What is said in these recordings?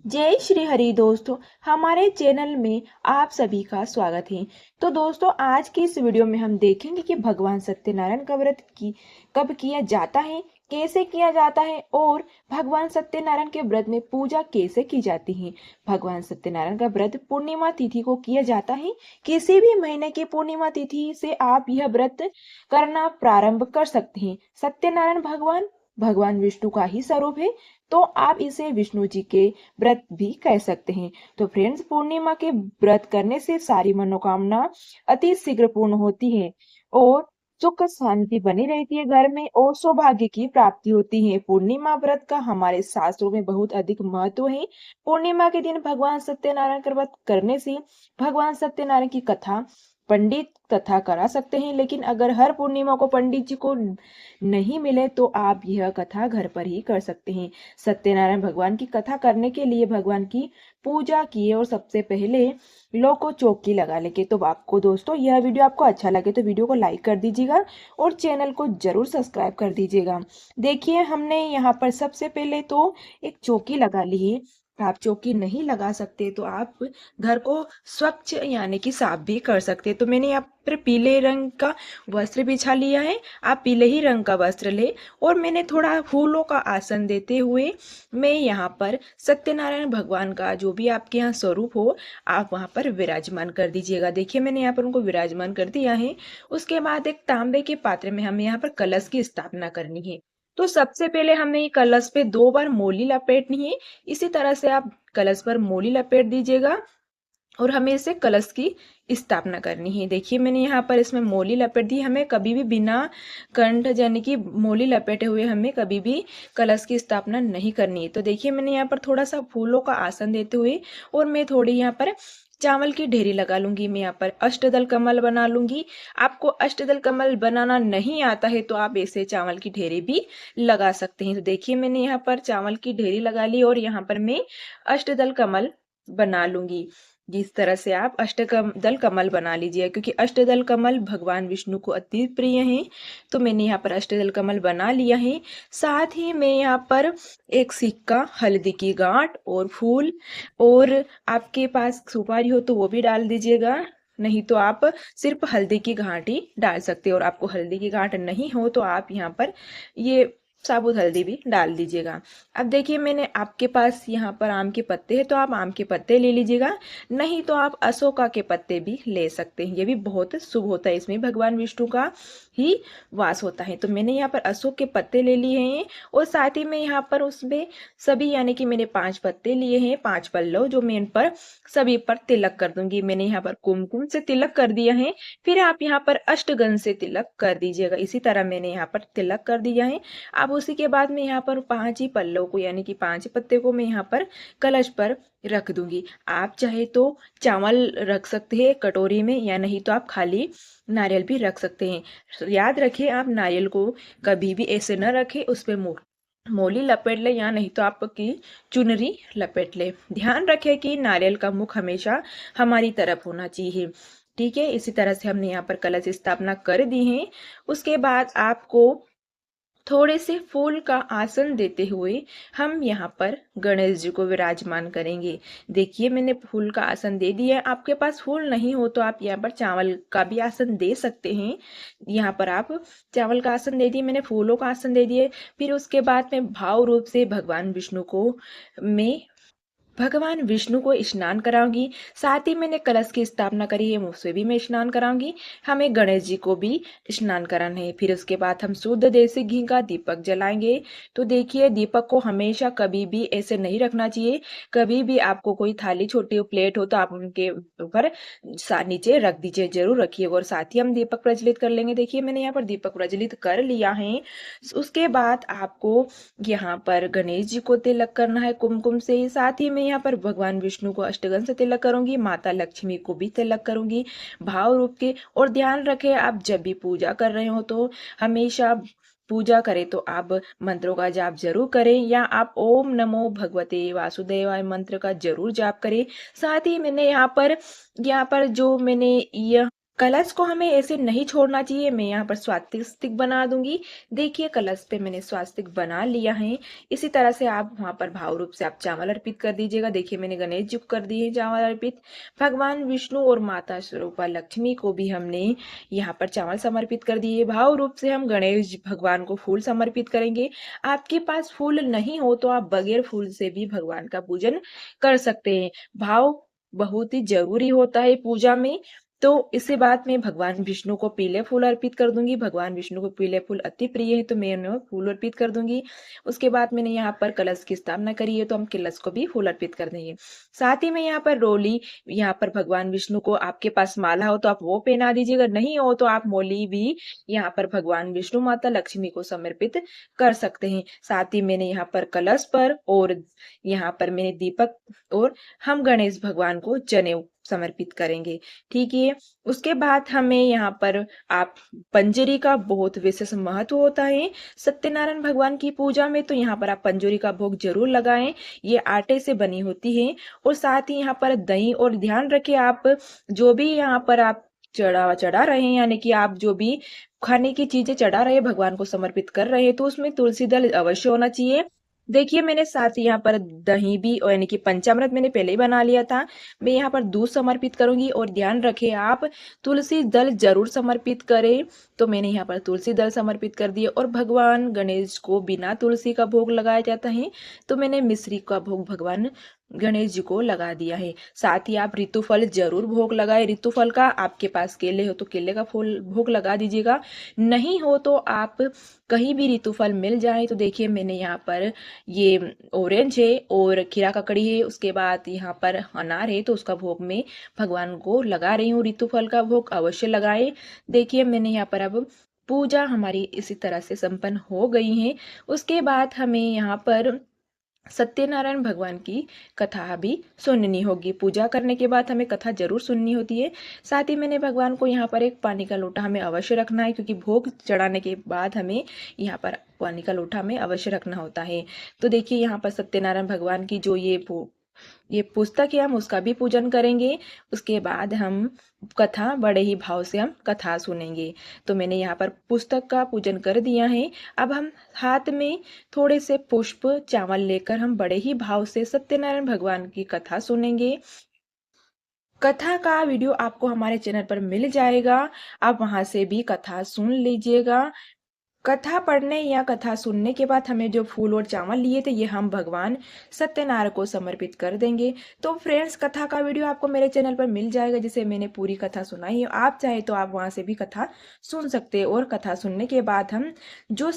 जय श्री हरि दोस्तों, हमारे चैनल में आप सभी का स्वागत है। तो दोस्तों, आज की इस वीडियो में हम देखेंगे कि भगवान सत्यनारायण का व्रत कब किया जाता है, कैसे किया जाता है और भगवान सत्यनारायण के व्रत में पूजा कैसे की जाती है। भगवान सत्यनारायण का व्रत पूर्णिमा तिथि को किया जाता है। किसी भी महीने की पूर्णिमा तिथि से आप यह व्रत करना प्रारंभ कर सकते हैं। सत्यनारायण भगवान भगवान विष्णु का ही स्वरूप है, तो आप इसे विष्णु जी के व्रत भी कह सकते हैं। तो फ्रेंड्स, पूर्णिमा के व्रत करने से सारी मनोकामना अति शीघ्र पूर्ण होती है और सुख शांति बनी रहती है घर में और सौभाग्य की प्राप्ति होती है। पूर्णिमा व्रत का हमारे शास्त्रों में बहुत अधिक महत्व है। पूर्णिमा के दिन भगवान सत्यनारायण का व्रत करने से भगवान सत्यनारायण की कथा पंडित कथा करा सकते हैं, लेकिन अगर हर पूर्णिमा को पंडित जी को नहीं मिले तो आप यह कथा घर पर ही कर सकते हैं। सत्यनारायण भगवान की कथा करने के लिए भगवान की पूजा किए और सबसे पहले लोग को चौकी लगा लेंगे। तो आपको दोस्तों, यह वीडियो आपको अच्छा लगे तो वीडियो को लाइक कर दीजिएगा और चैनल को जरूर सब्सक्राइब कर दीजिएगा। देखिए, हमने यहाँ पर सबसे पहले तो एक चौकी लगा ली है। आप चौकी नहीं लगा सकते तो आप घर को स्वच्छ यानी कि साफ भी कर सकते हैं। तो मैंने यहाँ पर पीले रंग का वस्त्र बिछा लिया है। आप पीले ही रंग का वस्त्र ले और मैंने थोड़ा फूलों का आसन देते हुए मैं यहाँ पर सत्यनारायण भगवान का जो भी आपके यहाँ स्वरूप हो आप वहाँ पर विराजमान कर दीजिएगा। देखिए, मैंने यहाँ पर उनको विराजमान कर दिया है। उसके बाद एक तांबे के पात्र में हमें यहाँ पर कलश की स्थापना करनी है। तो सबसे पहले हमें ये कलश पे 2 बार मोली लपेटनी है। इसी तरह से आप कलश पर मोली लपेट दीजिएगा और हमें इसे कलश की स्थापना करनी है। देखिए, मैंने यहाँ पर इसमें मोली लपेट दी। हमें कभी भी बिना कंठ यानी कि मोली लपेटे हुए हमें कभी भी कलश की स्थापना नहीं करनी है। तो देखिए, मैंने यहाँ पर थोड़ा सा फूलों का आसन देते हुए और मैं थोड़ी यहाँ पर चावल की ढेरी लगा लूंगी। मैं यहाँ पर अष्टदल कमल बना लूंगी। आपको अष्टदल कमल बनाना नहीं आता है तो आप ऐसे चावल की ढेरी भी लगा सकते हैं। तो देखिए, मैंने यहाँ पर चावल की ढेरी लगा ली और यहाँ पर मैं अष्टदल कमल बना लूंगी। जिस तरह से आप अष्टदल कमल बना लीजिए, क्योंकि अष्टदल कमल भगवान विष्णु को अति प्रिय है। तो मैंने यहाँ पर अष्टदल कमल बना लिया है। साथ ही मैं यहाँ पर एक सिक्का, हल्दी की गांठ और फूल, और आपके पास सुपारी हो तो वो भी डाल दीजिएगा, नहीं तो आप सिर्फ हल्दी की गांठ ही डाल सकते हो। और आपको हल्दी की गांठ नहीं हो तो आप यहाँ पर ये साबुत हल्दी भी डाल दीजिएगा। अब देखिए, मैंने आपके पास यहाँ पर आम के पत्ते हैं तो आप आम के पत्ते ले लीजिएगा, नहीं तो आप अशोका के पत्ते भी ले सकते हैं। ये भी बहुत शुभ होता है, इसमें भगवान विष्णु का ही वास होता है। तो मैंने यहाँ पर अशोक के पत्ते ले लिए हैं और साथ ही में यहाँ पर उसमें सभी यानी कि मैंने 5 पत्ते लिए हैं, 5 पल्लव, जो मैं इन पर सभी पर तिलक कर दूंगी। मैंने यहाँ पर कुमकुम से तिलक कर दिया है। फिर आप यहाँ पर अष्टगंध से तिलक कर दीजिएगा। इसी तरह मैंने यहाँ पर तिलक कर दिया है। अब उसी के बाद में यहाँ पर 5 ही पल्लव को यानी कि 5 पत्ते को मैं यहाँ पर कलश पर रख दूंगी। आप चाहे तो चावल रख सकते हैं कटोरी में, या नहीं तो आप खाली नारियल भी रख सकते हैं। याद रखिए, आप नारियल को कभी भी ऐसे न रखें, उस पर मोली लपेट ले, या नहीं तो आपकी चुनरी लपेट ले। ध्यान रखें कि नारियल का मुख हमेशा हमारी तरफ होना चाहिए। ठीक है, इसी तरह से हमने यहाँ पर कलश स्थापना कर दी है। उसके बाद आपको थोड़े से फूल का आसन देते हुए हम यहाँ पर गणेश जी को विराजमान करेंगे। देखिए, मैंने फूल का आसन दे दिया है। आपके पास फूल नहीं हो तो आप यहाँ पर चावल का भी आसन दे सकते हैं। यहाँ पर आप चावल का आसन दे दिए, मैंने फूलों का आसन दे दिए। फिर उसके बाद में भाव रूप से भगवान विष्णु को भगवान विष्णु को स्नान कराऊंगी। साथ ही मैंने कलश की स्थापना करी है, उससे भी मैं स्नान कराऊंगी। हमें गणेश जी को भी स्नान कराना है। फिर उसके बाद हम शुद्ध देसी घी का दीपक जलाएंगे। तो देखिए, दीपक को हमेशा कभी भी ऐसे नहीं रखना चाहिए। कभी भी आपको कोई थाली, छोटी प्लेट हो तो आप उनके ऊपर नीचे रख दीजिए, जरूर रखिए। और साथ ही हम दीपक प्रज्वलित कर लेंगे। देखिए, मैंने यहाँ पर दीपक प्रज्वलित कर लिया है। उसके बाद आपको यहाँ पर गणेश जी को तिलक करना है कुमकुम से। साथ ही मैं यहाँ पर भगवान विष्णु को अष्टगंध से तिलक करूंगी, माता लक्ष्मी को भी तिलक करूंगी भाव रूप के। और ध्यान रखें, आप जब भी पूजा कर रहे हो तो हमेशा पूजा करें तो आप मंत्रों का जाप जरूर करें, या आप ओम नमो भगवते वासुदेवाय मंत्र का जरूर जाप करें। साथ ही मैंने यहाँ पर जो मैंने यह कलश को हमें ऐसे नहीं छोड़ना चाहिए। मैं यहाँ पर स्वास्तिक बना दूंगी। देखिए कलश पे मैंने स्वास्तिक बना लिया है। इसी तरह से आप वहां पर भाव रूप से आप चावल अर्पित कर दीजिएगा। देखिए मैंने गणेश जी को कर दिए चावल अर्पित। भगवान विष्णु और माता स्वरूपा लक्ष्मी को भी हमने यहाँ पर चावल समर्पित कर दिए। भाव रूप से हम गणेश भगवान को फूल समर्पित करेंगे। आपके पास फूल नहीं हो तो आप बगैर फूल से भी भगवान का पूजन कर सकते हैं। भाव बहुत ही जरूरी होता है पूजा में। तो इसके बाद मैं भगवान विष्णु को पीले फूल अर्पित कर दूंगी। भगवान विष्णु को पीले फूल अति प्रिय है तो मैं उन्हें फूल अर्पित कर दूंगी। उसके बाद मैंने यहाँ पर कलश की स्थापना करी है तो हम कलश को भी फूल अर्पित कर देंगे। साथ ही में यहाँ पर रोली, यहाँ पर भगवान विष्णु को आपके पास माला हो तो आप वो पहना दीजिएगा, नहीं हो तो आप मोली भी यहाँ पर भगवान विष्णु माता लक्ष्मी को समर्पित कर सकते हैं। साथ ही मैंने यहाँ पर कलश पर और यहाँ पर मैंने दीपक और हम गणेश भगवान को जनेऊ समर्पित करेंगे। ठीक है। उसके बाद हमें यहाँ पर आप पंजरी का बहुत विशेष महत्व होता है सत्यनारायण भगवान की पूजा में। तो यहाँ पर आप पंजरी का भोग जरूर लगाएं। ये आटे से बनी होती है। और साथ ही यहाँ पर दही, और ध्यान रखें आप जो भी यहाँ पर आप चढ़ा रहे हैं, यानी कि आप जो भी खाने की चीजें चढ़ा रहे हैं भगवान को समर्पित कर रहे हैं, तो उसमें तुलसी दल अवश्य होना चाहिए। देखिए मैंने साथ ही यहाँ पर दही भी, और यानी कि पंचामृत मैंने पहले ही बना लिया था। मैं यहाँ पर दूध समर्पित करूंगी। और ध्यान रखें आप तुलसी दल जरूर समर्पित करें। तो मैंने यहाँ पर तुलसी दल समर्पित कर दिए। और भगवान गणेश को बिना तुलसी का भोग लगाया जाता है तो मैंने मिश्री का भोग भगवान गणेश जी को लगा दिया है। साथ ही आप ऋतुफल जरूर भोग लगाए। ऋतुफल का आपके पास केले हो तो केले का फूल भोग लगा दीजिएगा, नहीं हो तो आप कहीं भी ऋतुफल मिल जाए। तो देखिए मैंने यहाँ पर ये ऑरेंज है और खीरा ककड़ी है, उसके बाद यहाँ पर अनार है, तो उसका भोग मैं भगवान को लगा रही हूँ। ऋतुफल का भोग अवश्य लगाए। देखिए मैंने यहाँ पर अब पूजा हमारी इसी तरह से संपन्न हो गई है। उसके बाद हमें यहाँ पर सत्यनारायण भगवान की कथा भी सुननी होगी। पूजा करने के बाद हमें कथा जरूर सुननी होती है। साथ ही मैंने भगवान को यहाँ पर एक पानी का लोटा हमें अवश्य रखना है, क्योंकि भोग चढ़ाने के बाद हमें यहाँ पर पानी का लोटा हमें अवश्य रखना होता है। तो देखिए यहाँ पर सत्यनारायण भगवान की जो ये पुस्तक है हम उसका भी पूजन करेंगे। उसके बाद हम कथा बड़े ही भाव से हम कथा सुनेंगे। तो मैंने यहाँ पर पुस्तक का पूजन कर दिया है। अब हम हाथ में थोड़े से पुष्प चावल लेकर हम बड़े ही भाव से सत्यनारायण भगवान की कथा सुनेंगे। कथा का वीडियो आपको हमारे चैनल पर मिल जाएगा, आप वहां से भी कथा सुन लीजिएगा। कथा पढ़ने या कथा सुनने के बाद हमें जो फूल और चावल लिए थे ये हम भगवान सत्यनारायण को समर्पित कर देंगे। तो फ्रेंड्स कथा का वीडियो आपको मेरे चैनल पर मिल जाएगा, जिसे मैंने पूरी कथा सुनाई है। आप चाहे तो आप वहां से भी कथा सुन सकते हैं। और कथा सुनने के बाद हम जो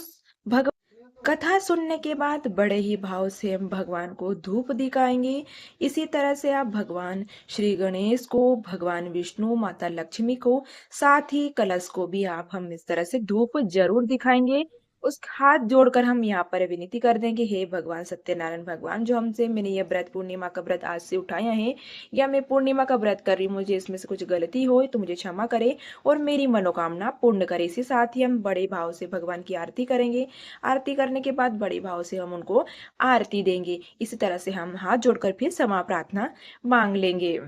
भगवान कथा सुनने के बाद बड़े ही भाव से हम भगवान को धूप दिखाएंगे। इसी तरह से आप भगवान श्री गणेश को, भगवान विष्णु, माता लक्ष्मी को, साथ ही कलश को भी आप हम इस तरह से धूप जरूर दिखाएंगे। उस हाथ जोड़कर हम यहाँ पर विनती कर देंगे, हे भगवान सत्यनारायण भगवान, जो हमसे मैंने ये व्रत पूर्णिमा का व्रत आज से उठाया है, या मैं पूर्णिमा का व्रत कर रही हूँ, मुझे इसमें से कुछ गलती हो तो मुझे क्षमा करे और मेरी मनोकामना पूर्ण करे। इसी साथ ही हम बड़े भाव से भगवान की आरती करेंगे। आरती करने के बाद बड़े भाव से हम उनको आरती देंगे। इसी तरह से हम हाथ जोड़कर फिर क्षमा प्रार्थना मांग लेंगे।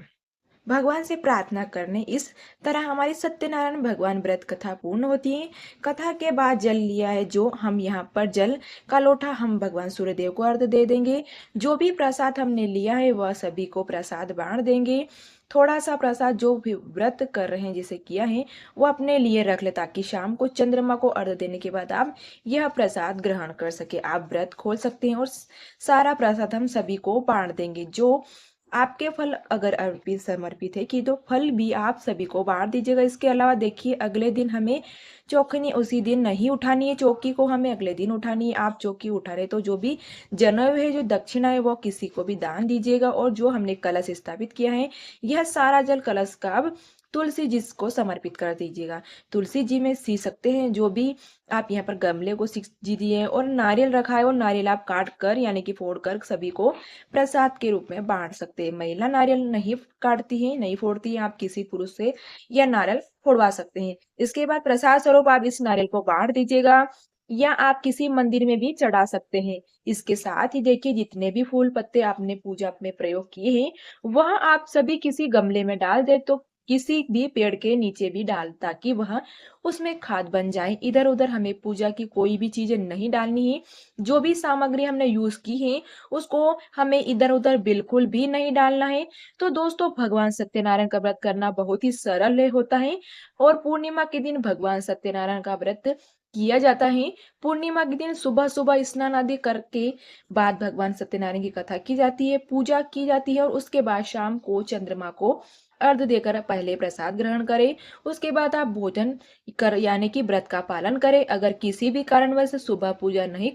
भगवान से प्रार्थना करने इस तरह हमारी सत्यनारायण भगवान व्रत कथा पूर्ण होती है। कथा के बाद जल लिया है जो हम यहाँ पर जल का लोटा हम भगवान सूर्यदेव को अर्घ दे देंगे। जो भी प्रसाद हमने लिया है वह सभी को प्रसाद बांट देंगे। थोड़ा सा प्रसाद जो भी व्रत कर रहे हैं जिसे किया है वो अपने लिए रख ले, ताकि शाम को चंद्रमा को अर्घ देने के बाद आप यह प्रसाद ग्रहण कर सके। आप व्रत खोल सकते हैं और सारा प्रसाद हम सभी को बांट देंगे। जो आपके फल अगर अर्पित समर्पित है कि तो फल भी आप सभी को बांट दीजिएगा। इसके अलावा देखिए अगले दिन हमें चौकनी उसी दिन नहीं उठानी है, चौकी को हमें अगले दिन उठानी है। आप चौकी उठा रहे तो जो भी जनेऊ है, जो दक्षिणा है, वो किसी को भी दान दीजिएगा। और जो हमने कलश स्थापित किया है यह सारा जल कलश का अब तुलसी जी को समर्पित कर दीजिएगा। तुलसी जी में सी सकते हैं, जो भी आप यहाँ पर गमले को सीख जी दिए और नारियल रखा है, और नारियल आप काट कर यानी कि फोड़ कर सभी को प्रसाद के रूप में बांट सकते हैं। महिला नारियल नहीं काटती है, नहीं फोड़ती है, आप किसी पुरुष से यह नारियल फोड़वा सकते हैं। इसके बाद प्रसाद स्वरूप आप इस नारियल को बांट दीजिएगा, या आप किसी मंदिर में भी चढ़ा सकते हैं। इसके साथ ही देखिए जितने भी फूल पत्ते आपने पूजा में प्रयोग किए हैं वह आप सभी किसी गमले में डाल दे। तो किसी भी पेड़ के नीचे भी डाल, ताकि वह उसमें खाद बन जाए। इधर उधर हमें पूजा की कोई भी चीजें नहीं डालनी है। जो भी सामग्री हमने यूज की है उसको हमें इधर उधर बिल्कुल भी नहीं डालना है। तो दोस्तों, भगवान सत्यनारायण का व्रत करना बहुत ही सरल होता है। और पूर्णिमा के दिन भगवान सत्यनारायण का व्रत किया जाता है। पूर्णिमा के दिन सुबह सुबह स्नान आदि करके बाद भगवान सत्यनारायण की कथा की जाती है, पूजा की जाती है, और उसके बाद शाम को चंद्रमा को अर्घ देकर पहले प्रसाद ग्रहण करें। उसके बाद आप भोजन कर यानी कि व्रत का पालन करें। अगर किसी भी कारणवश सुबह पूजा नहीं